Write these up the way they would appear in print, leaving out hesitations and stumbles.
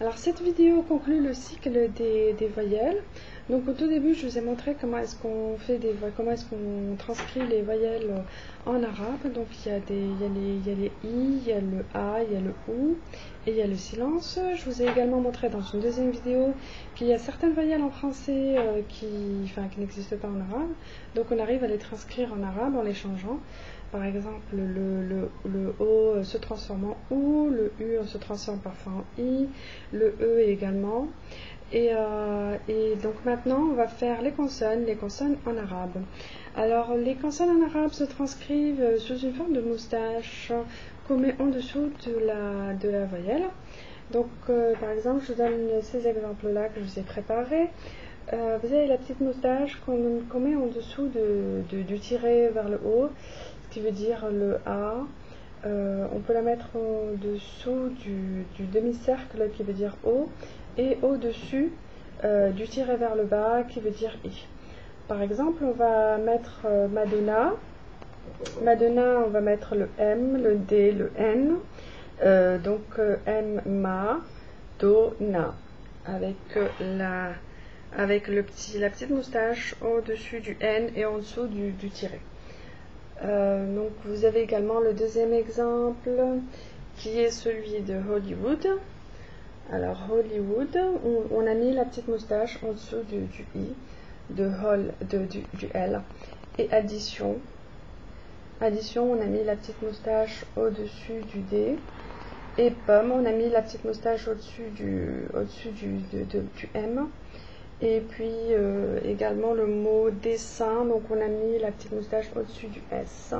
Alors cette vidéo conclut le cycle des voyelles. Donc au tout début je vous ai montré comment est-ce qu'on transcrit les voyelles en arabe. Donc il y a les i, il y a le a, il y a le ou et il y a le silence. Je vous ai également montré dans une deuxième vidéo qu'il y a certaines voyelles en français qui n'existent pas en arabe. Donc on arrive à les transcrire en arabe en les changeant. Par exemple, le O se transforme en OU, le U se transforme parfois en I, le E également. Et donc maintenant, on va faire les consonnes en arabe. Alors, les consonnes en arabe se transcrivent sous une forme de moustache qu'on met en dessous de la voyelle. Donc, par exemple, je vous donne ces exemples-là que je vous ai préparés. Vous avez la petite moustache qu'on met en dessous du tiret vers le haut, ce qui veut dire le A. On peut la mettre en dessous du demi-cercle qui veut dire O et au-dessus du tiret vers le bas qui veut dire I. Par exemple, on va mettre Madonna. Madonna, on va mettre le M, le D, le N. Donc M, Ma, Do, Na. Avec la petite moustache au-dessus du N et en dessous du tiret. Donc vous avez également le deuxième exemple qui est celui de Hollywood. Alors Hollywood, on a mis la petite moustache en dessous du I, du L. Et addition, on a mis la petite moustache au-dessus du D. Et pomme, on a mis la petite moustache au-dessus du M. Et puis également le mot dessin, donc on a mis la petite moustache au-dessus du S.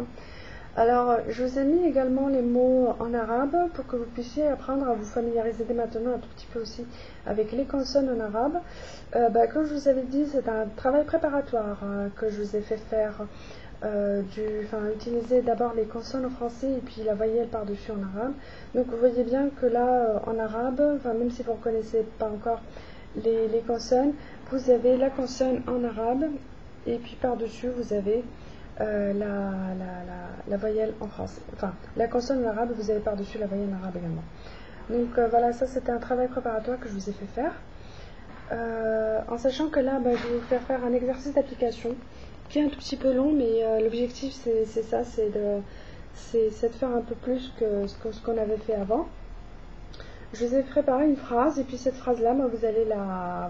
Alors je vous ai mis également les mots en arabe pour que vous puissiez apprendre à vous familiariser dès maintenant un tout petit peu aussi avec les consonnes en arabe. Comme je vous avais dit, c'est un travail préparatoire que je vous ai fait faire. Utiliser d'abord les consonnes en français et puis la voyelle par-dessus en arabe. Donc vous voyez bien que là en arabe, même si vous ne connaissez pas encore les consonnes, vous avez la consonne en arabe et puis par-dessus vous avez la voyelle en français. Enfin, la consonne en arabe, vous avez par-dessus la voyelle en arabe également. Donc voilà, ça c'était un travail préparatoire que je vous ai fait faire. En sachant que là, je vais vous faire un exercice d'application qui est un tout petit peu long, mais l'objectif c'est ça, c'est de faire un peu plus que ce qu'on avait fait avant. Je vous ai préparé une phrase et puis cette phrase-là, vous allez la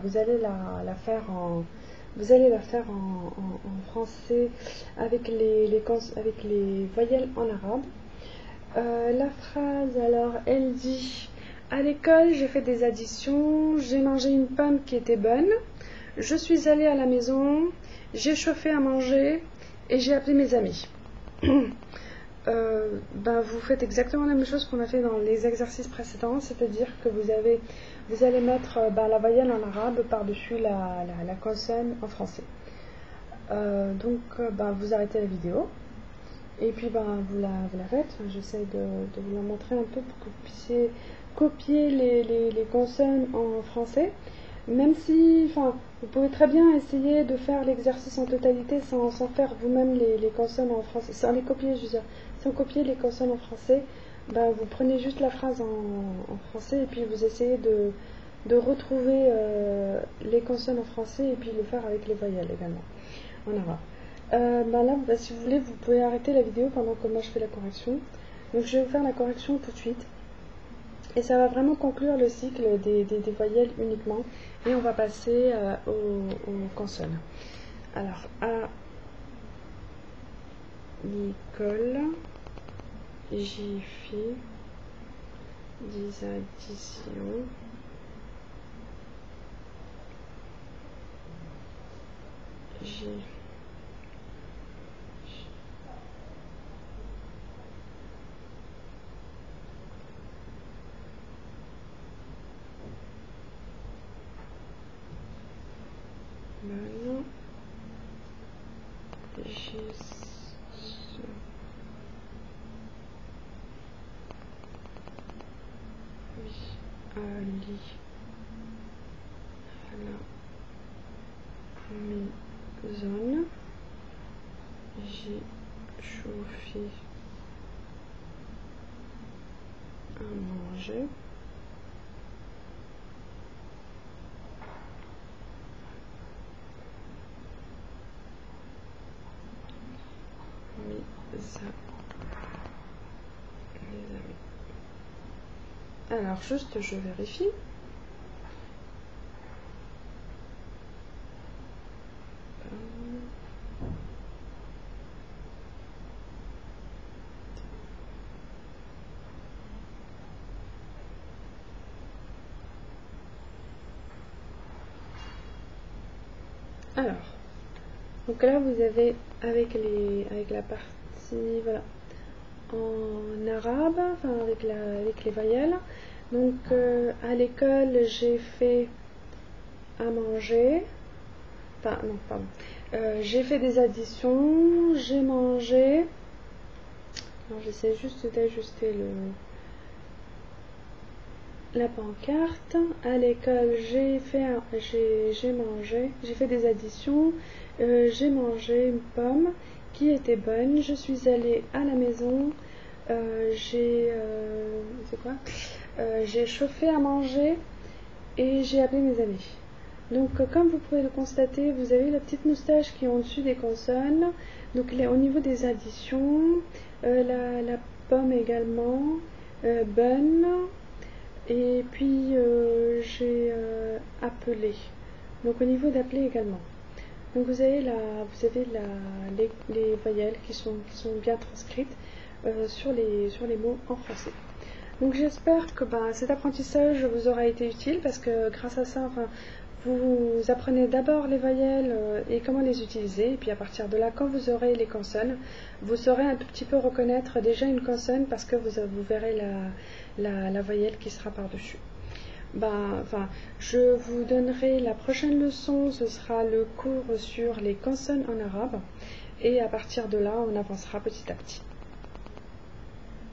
faire en français avec les voyelles en arabe. La phrase, alors, elle dit: à l'école, j'ai fait des additions, j'ai mangé une pomme qui était bonne, je suis allée à la maison, j'ai chauffé à manger et j'ai appelé mes amis. Vous faites exactement la même chose qu'on a fait dans les exercices précédents, c'est-à-dire que vous allez mettre la voyelle en arabe par-dessus la consonne en français. Vous arrêtez la vidéo et puis vous la faites. J'essaie de vous la montrer un peu pour que vous puissiez copier les consonnes en français. Même si, vous pouvez très bien essayer de faire l'exercice en totalité sans faire vous-même les consonnes en français, sans les copier, je veux dire, sans copier les consonnes en français. Vous prenez juste la phrase en français et puis vous essayez de retrouver les consonnes en français et puis le faire avec les voyelles également en arabe. Si vous voulez, vous pouvez arrêter la vidéo pendant que moi je fais la correction. Donc je vais vous faire la correction tout de suite. Et ça va vraiment conclure le cycle des voyelles uniquement. Et on va passer aux consonnes. Alors, à l'école, j'ai fait des additions. J'ai allé à la maison, j'ai chauffé à manger ça, les amis. Alors, juste, je vérifie. Alors, donc là vous avez avec la partie voilà en arabe, enfin avec les voyelles. Donc à l'école j'ai fait à manger, enfin non pardon, j'ai fait des additions, j'ai mangé. Alors j'essaie juste d'ajuster la pancarte. À l'école, j'ai mangé, j'ai fait des additions, j'ai mangé une pomme qui était bonne. Je suis allée à la maison, j'ai j'ai chauffé à manger et j'ai appelé mes amis. Donc, comme vous pouvez le constater, vous avez la petite moustache qui est en dessus des consonnes. Donc, au niveau des additions, la pomme également, bonne. Et puis j'ai appelé. Donc au niveau d'appeler également. Donc vous avez les voyelles qui sont bien transcrites sur les mots en français. Donc j'espère que cet apprentissage vous aura été utile parce que grâce à ça, vous apprenez d'abord les voyelles et comment les utiliser. Et puis à partir de là, quand vous aurez les consonnes, vous saurez un tout petit peu reconnaître déjà une consonne parce que vous verrez la voyelle qui sera par-dessus. Je vous donnerai la prochaine leçon, ce sera le cours sur les consonnes en arabe. Et à partir de là, on avancera petit à petit.